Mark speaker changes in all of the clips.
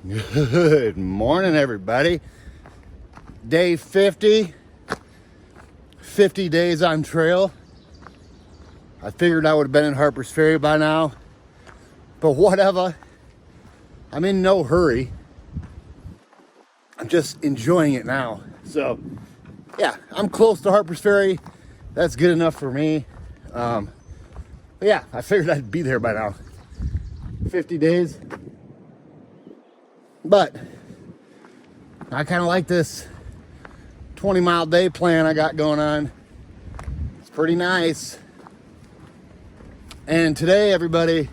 Speaker 1: Good morning, everybody. Day 50. 50 days on trail. I figured I would have been in Harper's Ferry by now, but whatever. I'm in no hurry. I'm just enjoying it now. So, yeah, I'm close to Harper's Ferry. That's good enough for me. But yeah, I figured I'd be there by now. 50 days. But I kind of like this 20-mile day plan I got going on. It's pretty nice. And today, everybody,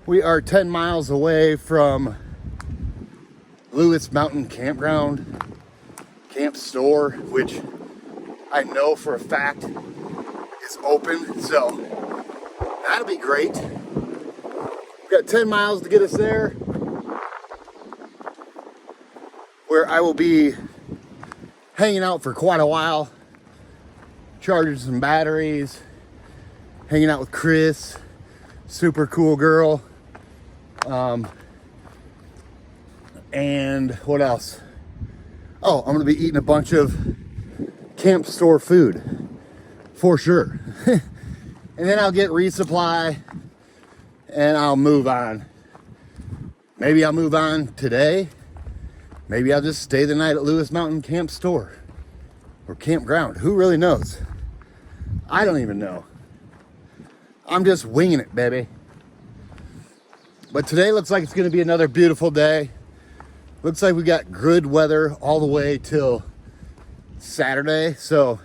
Speaker 1: we are 10 miles away from Lewis Mountain Campground, Camp Store, which I know for a fact is open. So that'll be great. We've got 10 miles to get us there, where I will be hanging out for quite a while, charging some batteries, hanging out with Chris, super cool girl. And what else? Oh, I'm gonna be eating a bunch of Camp Store food, for sure. And then I'll get resupply and I'll move on. Maybe I'll move on today. Maybe I'll just stay the night at Lewis Mountain Camp Store or campground. Who really knows? I don't even know. I'm just winging it, baby. But today looks like it's going to be another beautiful day. Looks like we got good weather all the way till Saturday. So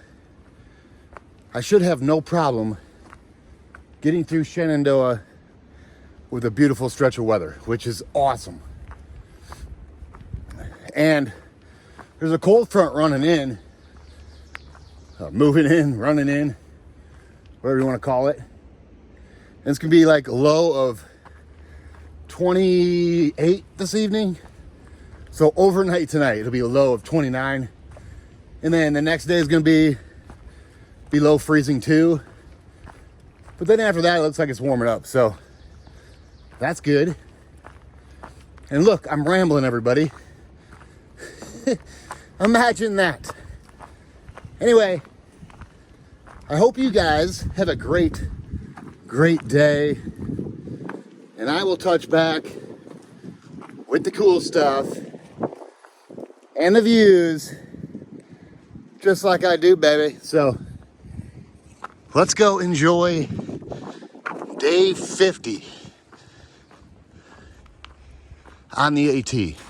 Speaker 1: I should have no problem getting through Shenandoah with a beautiful stretch of weather, which is awesome. And there's a cold front running in, moving in, running in, whatever you want to call it. And it's going to be like a low of 28 this evening. So overnight tonight, it'll be a low of 29. And then the next day is going to be below freezing too. But then after that, it looks like it's warming up. So that's good. And look, I'm rambling, everybody. Imagine that. Anyway, I hope you guys have a great day. And I will touch back with the cool stuff and the views, just like I do, baby. So let's go enjoy day 50 on the AT.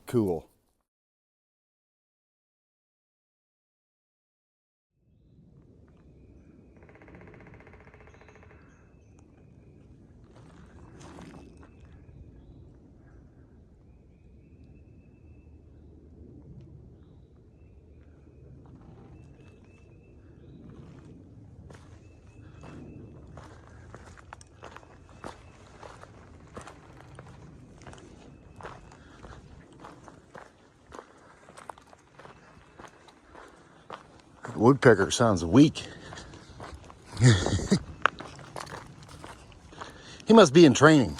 Speaker 1: Cool. Woodpecker sounds weak. He must be in training.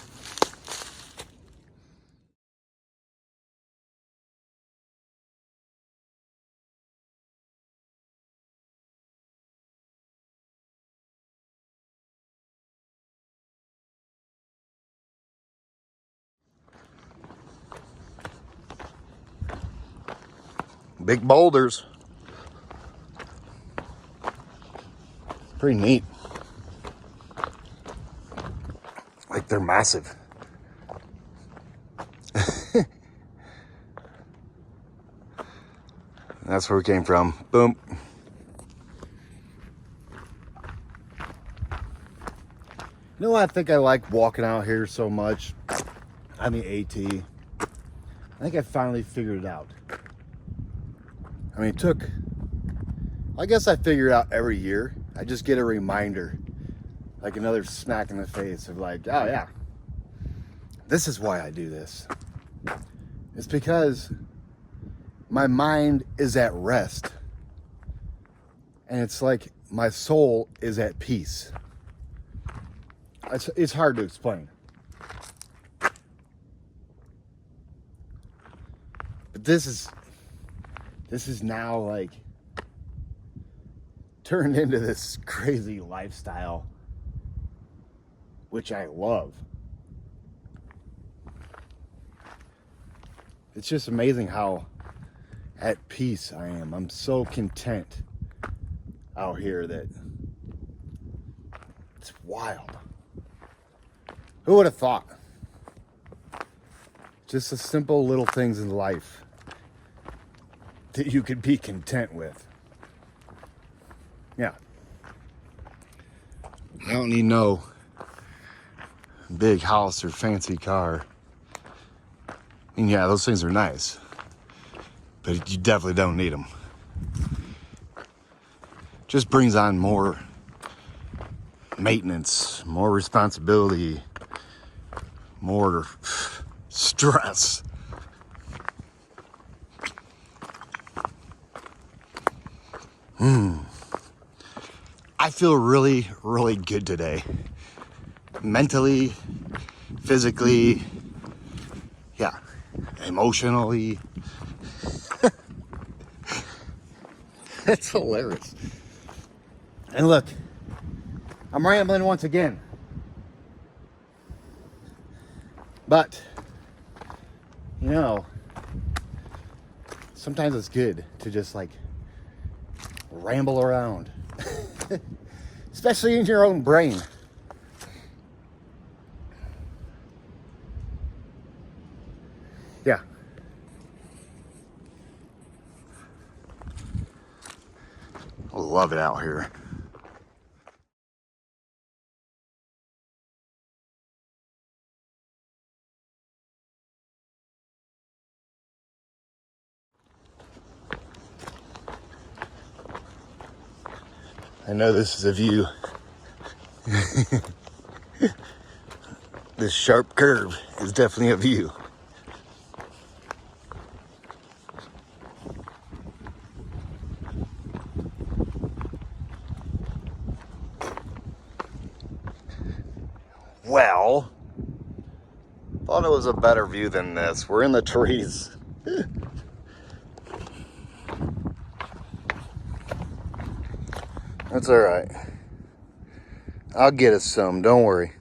Speaker 1: Big boulders. Pretty neat. Like they're massive. That's where we came from. Boom. You know why I think I like walking out here so much? I mean, AT. I think I finally figured it out. I mean, I guess I figure it out every year. I just get a reminder, like another smack in the face of like, oh yeah, this is why I do this. It's because my mind is at rest. And it's like my soul is at peace. It's hard to explain. But this is now like turned into this crazy lifestyle, which I love. It's just amazing how at peace I am. I'm so content out here that it's wild. Who would have thought? Just the simple little things in life that you could be content with. Yeah. I don't need no big house or fancy car. I mean, yeah, those things are nice, but you definitely don't need them. Just brings on more maintenance, more responsibility, more stress. I feel really, really good today. Mentally, physically, yeah, emotionally. That's hilarious. And look, I'm rambling once again. But, you know, sometimes it's good to just like ramble around. Especially in your own brain. Yeah. I love it out here. I know this is a view. This sharp curve is definitely a view. Well, thought it was a better view than this. We're in the trees. That's all right. I'll get us some, don't worry.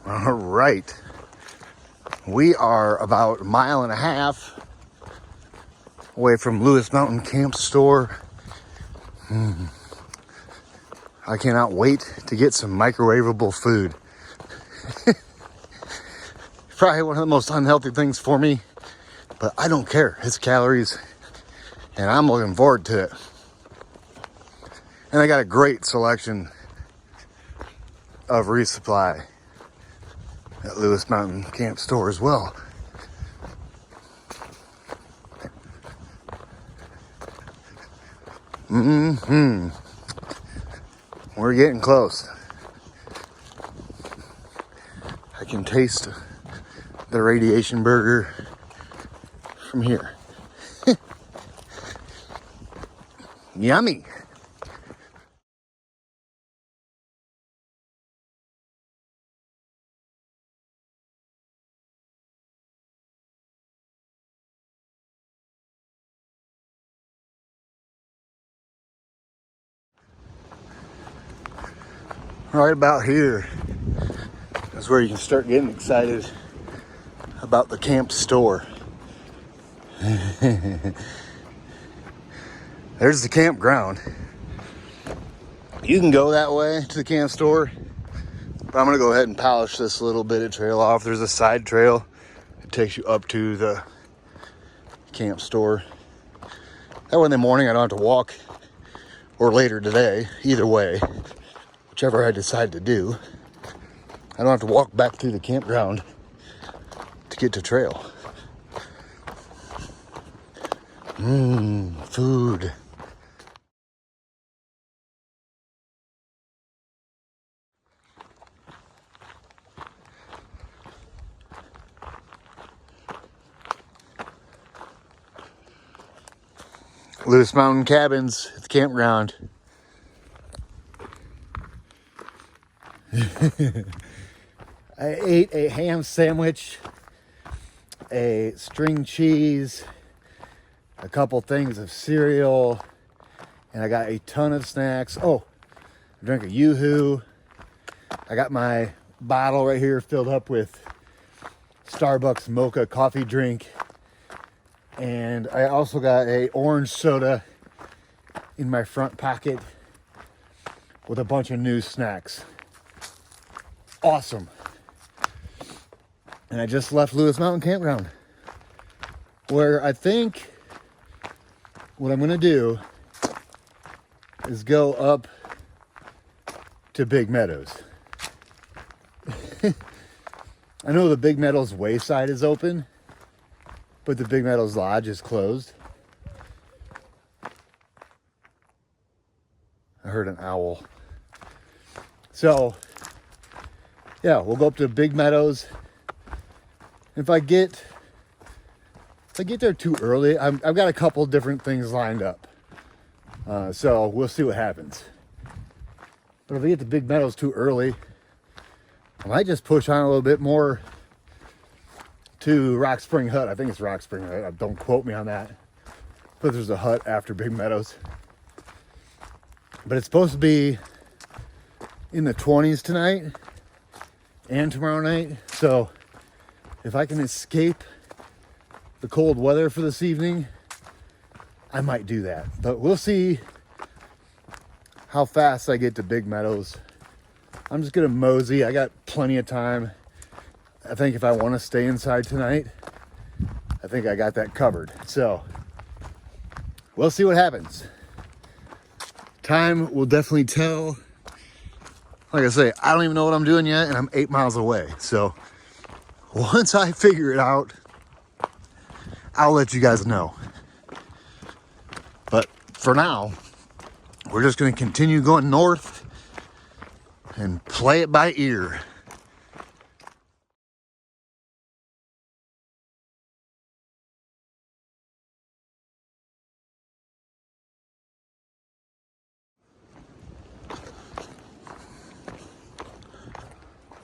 Speaker 1: All right. We are about a mile and a half away from Lewis Mountain Camp Store. I cannot wait to get some microwavable food. Probably one of the most unhealthy things for me, but I don't care. It's calories, and I'm looking forward to it. And I got a great selection of resupply at Lewis Mountain Camp Store as well. We're getting close. I can taste the radiation burger from here. Yummy. Right about here is where you can start getting excited about the camp store. There's the campground. You can go that way to the camp store, but I'm gonna go ahead and polish this little bit of trail off. There's a side trail that takes you up to the camp store. That way in the morning I don't have to walk, or later today, either way, whichever I decide to do, I don't have to walk back through the campground to get to trail. Food. Lewis Mountain Cabins at the campground. I ate a ham sandwich, a string cheese, a couple things of cereal, and I got a ton of snacks. Oh, I drank a Yoo-Hoo. I got my bottle right here filled up with Starbucks mocha coffee drink. And I also got a orange soda in my front pocket with a bunch of new snacks. Awesome. And I just left Lewis Mountain Campground, where I think what I'm gonna do is go up to Big Meadows. I know the Big Meadows Wayside is open, but the Big Meadows Lodge is closed. I heard an owl. So, yeah, we'll go up to Big Meadows. If I get there too early, I've got a couple different things lined up. So we'll see what happens. But if I get to Big Meadows too early, I might just push on a little bit more to Rock Spring Hut. I think it's Rock Spring Hut. Don't quote me on that. But there's a hut after Big Meadows. But it's supposed to be in the 20s tonight and tomorrow night. So if I can escape the cold weather for this evening, I might do that. But we'll see how fast I get to Big Meadows. I'm just gonna mosey. I got plenty of time. I think if I want to stay inside tonight, I think I got that covered. So we'll see what happens. Time will definitely tell. Like I say, I don't even know what I'm doing yet, and I'm 8 miles away. So once I figure it out, I'll let you guys know. But for now, we're just going to continue going north and play it by ear.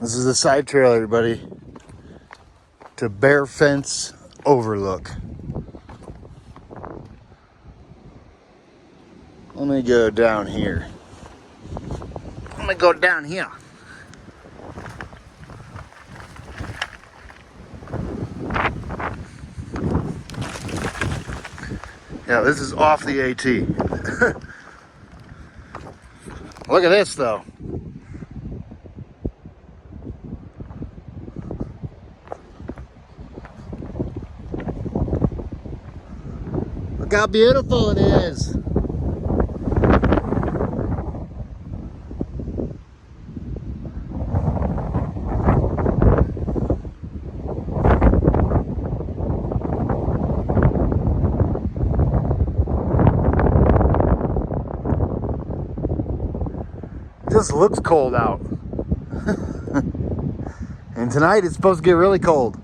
Speaker 1: This is the side trail, everybody, to Bear Fence Overlook. Let me go down here. Let me go down here. Yeah, this is off the AT. Look at this, though. Look how beautiful it is. Just looks cold out. And tonight it's supposed to get really cold.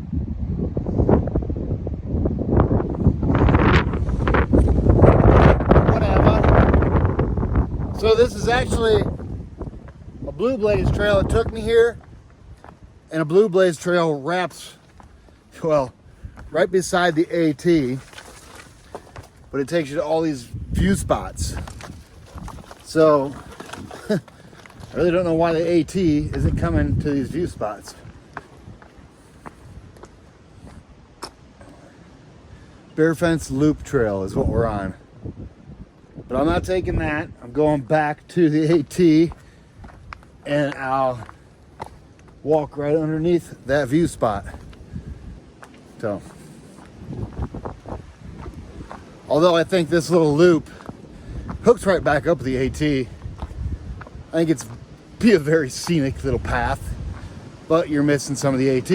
Speaker 1: Whatever. So this is actually a Blue Blaze trail. It took me here, and a Blue Blaze trail wraps, well, right beside the AT, but it takes you to all these view spots. So I really don't know why the AT isn't coming to these view spots. Bear Fence Loop Trail is what we're on. But I'm not taking that. I'm going back to the AT and I'll walk right underneath that view spot. So, although I think this little loop hooks right back up the AT, I think it's be a very scenic little path, but you're missing some of the AT.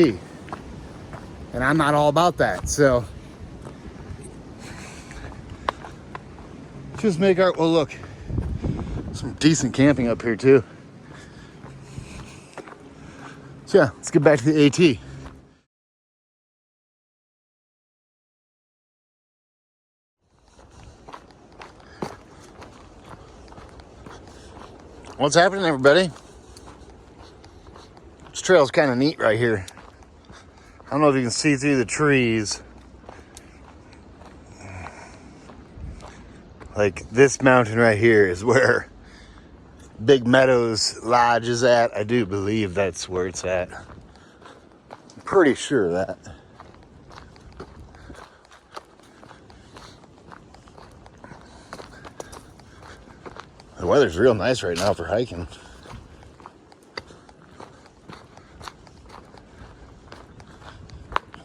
Speaker 1: And I'm not all about that, so just make our, well look, some decent camping up here too. So yeah, let's get back to the AT. What's happening, everybody? This trail's kind of neat right here. I don't know if you can see through the trees. Like this mountain right here is where Big Meadows Lodge is at. I do believe that's where it's at. I'm pretty sure of that. The weather's real nice right now for hiking.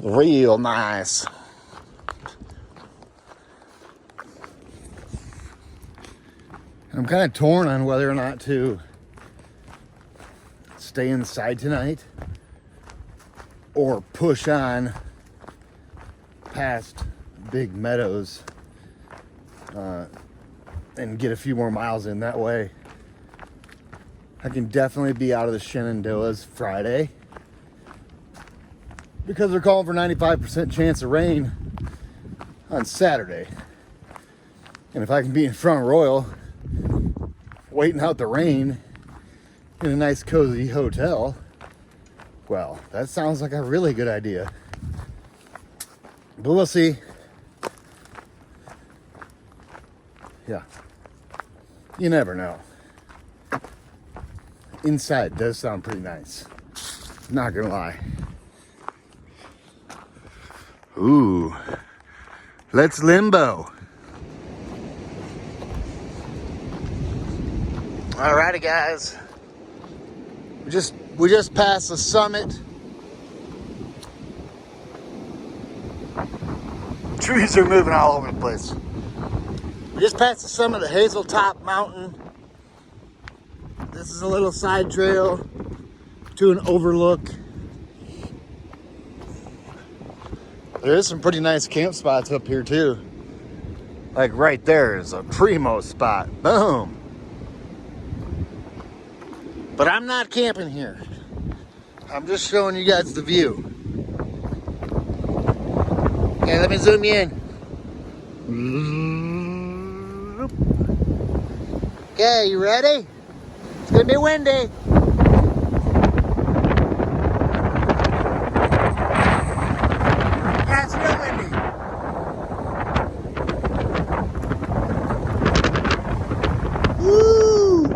Speaker 1: Real nice. I'm kind of torn on whether or not to stay inside tonight or push on past Big Meadows and get a few more miles in. That way I can definitely be out of the Shenandoahs Friday, because they're calling for 95% chance of rain on Saturday. And if I can be in Front Royal waiting out the rain in a nice cozy hotel, well, that sounds like a really good idea. But we'll see. Yeah, you never know. Inside does sound pretty nice, not gonna lie. Ooh, let's limbo. Alrighty, guys. We just passed the summit. Trees are moving all over the place. We just passed the summit of Hazeltop Mountain. This is a little side trail to an overlook. There is some pretty nice camp spots up here too. Like right there is a primo spot. Boom. But I'm not camping here. I'm just showing you guys the view. Okay, let me zoom you in. Okay, you ready? It's gonna be windy. Yeah, it's real windy. Woo!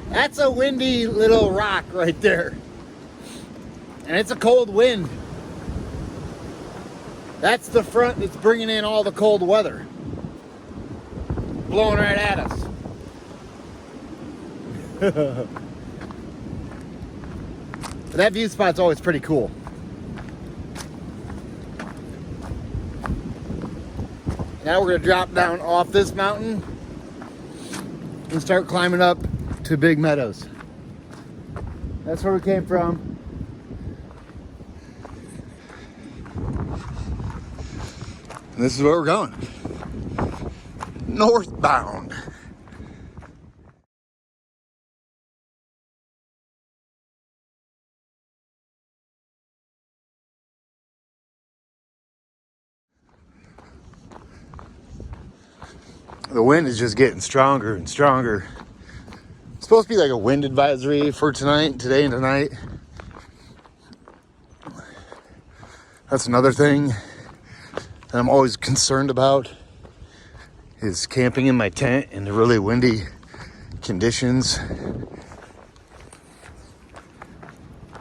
Speaker 1: That's a windy little rock right there. And it's a cold wind. That's the front that's bringing in all the cold weather. Blowing right at us. That view spot's always pretty cool. Now we're going to drop down off this mountain and start climbing up to Big Meadows. That's where we came from. And this is where we're going. Northbound. The wind is just getting stronger and stronger. It's supposed to be like a wind advisory for today and tonight. That's another thing that I'm always concerned about, is camping in my tent in the really windy conditions.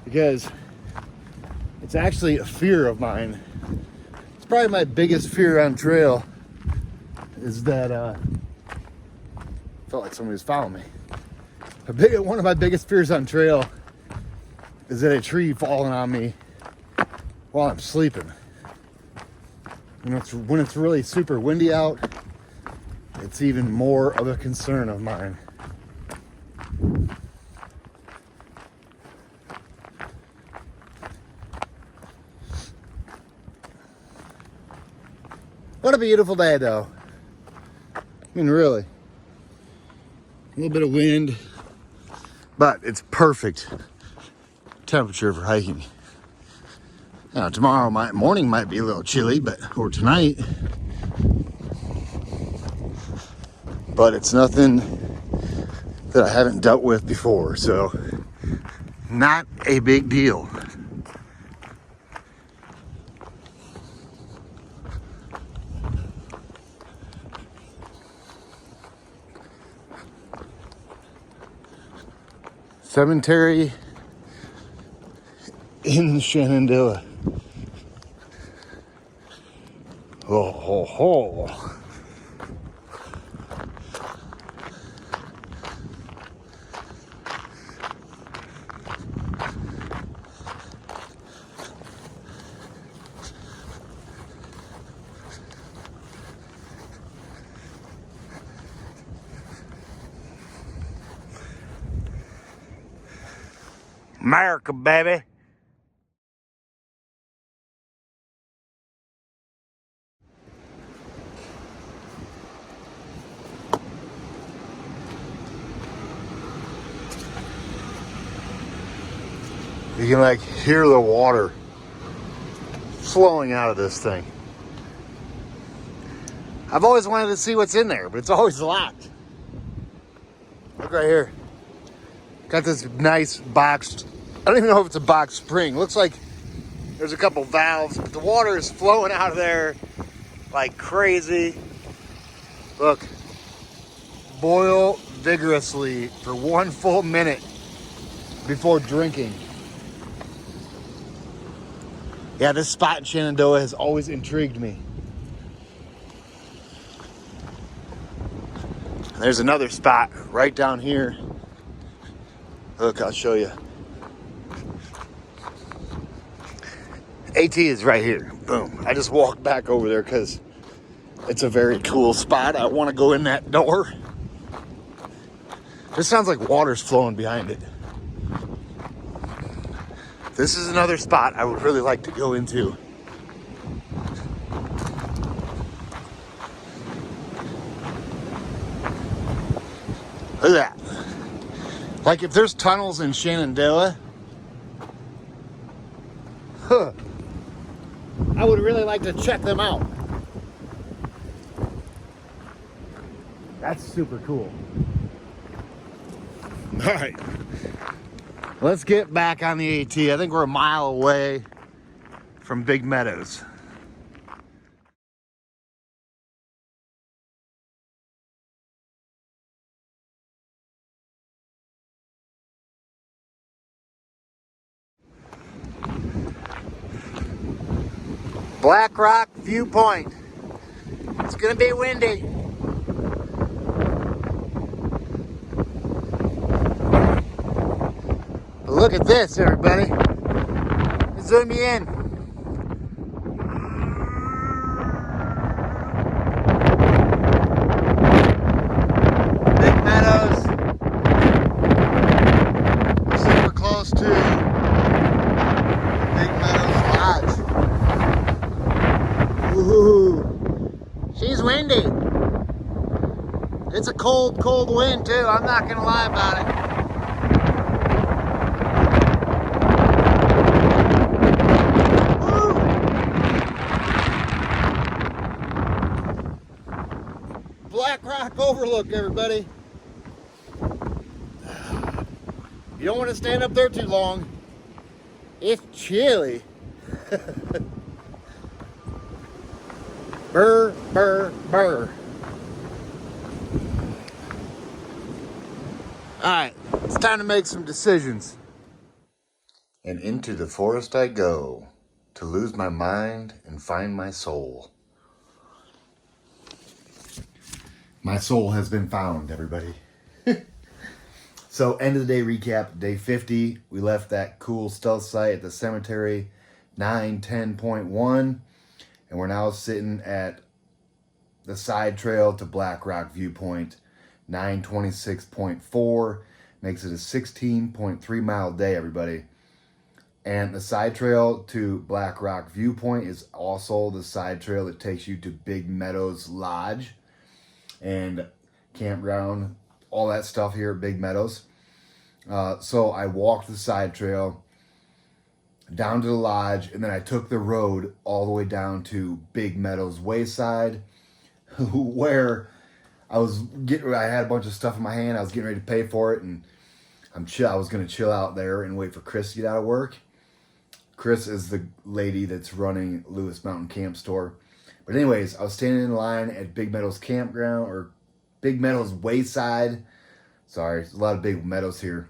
Speaker 1: Because it's actually a fear of mine. It's probably my biggest fear on trail, is that felt like somebody was following me. One of my biggest fears on trail is that a tree falling on me while I'm sleeping. When it's really super windy out, it's even more of a concern of mine. What a beautiful day, though. I mean, really. A little bit of wind, but it's perfect temperature for hiking. Now, tomorrow morning might be a little chilly, or tonight, but it's nothing that I haven't dealt with before, so not a big deal. Cemetery in Shenandoah. Oh, ho, ho. America, baby. You can like hear the water flowing out of this thing. I've always wanted to see what's in there, but it's always locked. Look right here. Got this nice boxed, I don't even know if it's a box spring. Looks like there's a couple valves, but the water is flowing out of there like crazy. Look, boil vigorously for 1 full minute before drinking. Yeah, this spot in Shenandoah has always intrigued me. There's another spot right down here. Look, I'll show you. AT is right here. Boom. I just walked back over there because it's a very cool spot. I want to go in that door. This sounds like water's flowing behind it. This is another spot I would really like to go into. Look at that. Like if there's tunnels in Shenandoah, I would really like to check them out. That's super cool. All right, let's get back on the AT. I think we're a mile away from Big Meadows. Black Rock Viewpoint. It's gonna be windy. But look at this, everybody. Zoom me in. Big Meadows. Super close to Big Meadows Lodge. Ooh, she's windy. It's a cold, cold wind too. I'm not gonna lie about it. Woo! Black Rock Overlook, everybody. You don't want to stand up there too long. It's chilly. Burr, burr, burr. All right, it's time to make some decisions. And into the forest I go, to lose my mind and find my soul. My soul has been found, everybody. So, end of the day recap, day 50. We left that cool stealth site at the cemetery, 910.1. And we're now sitting at the side trail to Black Rock Viewpoint, 926.4. Makes it a 16.3 mile day, everybody. And the side trail to Black Rock Viewpoint is also the side trail that takes you to Big Meadows Lodge and campground, all that stuff here at Big Meadows. So I walked the side trail down to the lodge, and then I took the road all the way down to Big Meadows Wayside, where I had a bunch of stuff in my hand. I was getting ready to pay for it, and I was going to chill out there and wait for Chris to get out of work. Chris is the lady that's running Lewis Mountain Camp Store. But anyways, I was standing in line at Big Meadows Campground, or Big Meadows Wayside. Sorry, there's a lot of big meadows here.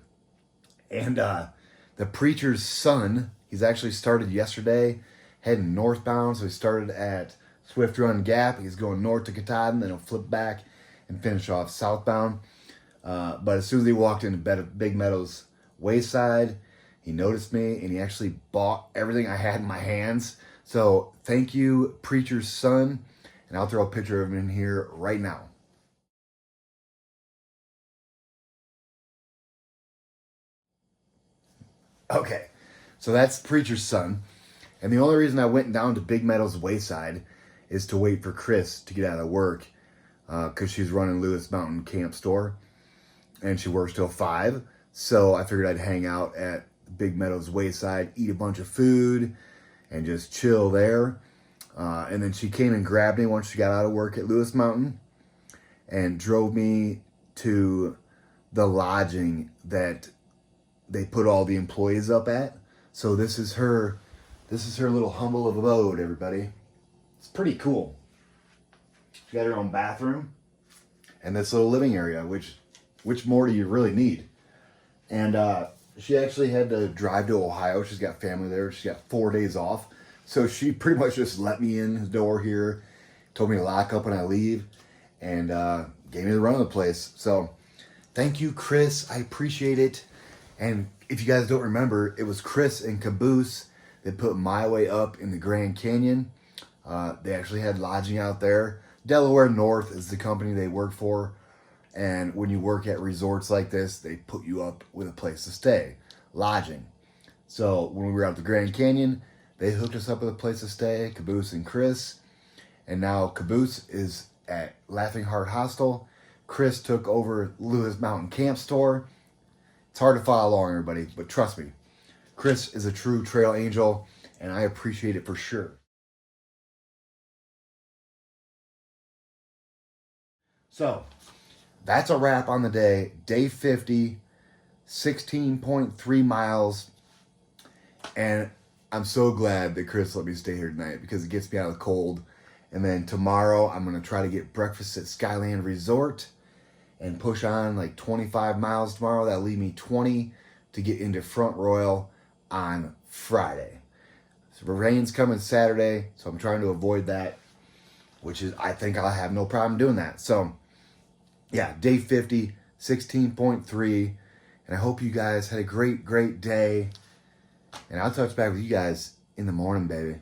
Speaker 1: And the preacher's son, he's actually started yesterday, heading northbound. So he started at Swift Run Gap. He's going north to Katahdin, then he'll flip back and finish off southbound. But as soon as he walked into Big Meadows Wayside, he noticed me, and he actually bought everything I had in my hands. So thank you, preacher's son. And I'll throw a picture of him in here right now. Okay, so that's preacher's son. And the only reason I went down to Big Meadows Wayside is to wait for Chris to get out of work, because she's running Lewis Mountain Camp Store, and she works till 5. So I figured I'd hang out at Big Meadows Wayside, eat a bunch of food, and just chill there. And then she came and grabbed me once she got out of work at Lewis Mountain and drove me to the lodging that they put all the employees up at. So this is her little humble abode, everybody. It's pretty cool. She got her own bathroom and this little living area, which more do you really need? And she actually had to drive to Ohio. She's got family there. She's got 4 days off. So she pretty much just let me in the door here, told me to lock up when I leave, and gave me the run of the place. So thank you, Chris. I appreciate it. And if you guys don't remember, it was Chris and Caboose that put My Way up in the Grand Canyon. They actually had lodging out there. Delaware North is the company they work for. And when you work at resorts like this, they put you up with a place to stay, lodging. So when we were out the Grand Canyon, they hooked us up with a place to stay, Caboose and Chris. And now Caboose is at Laughing Heart Hostel. Chris took over Lewis Mountain Camp Store. It's hard to follow along, everybody, but trust me, Chris is a true trail angel, and I appreciate it for sure. So, that's a wrap on the day. Day 50, 16.3 miles, and I'm so glad that Chris let me stay here tonight because it gets me out of the cold. And then tomorrow, I'm going to try to get breakfast at Skyland Resort and push on like 25 miles tomorrow. That'll leave me 20 to get into Front Royal on Friday. So the rain's coming Saturday, so I'm trying to avoid that, which is, I think I'll have no problem doing that. So yeah, day 50, 16.3, and I hope you guys had a great, great day, and I'll touch back with you guys in the morning, baby.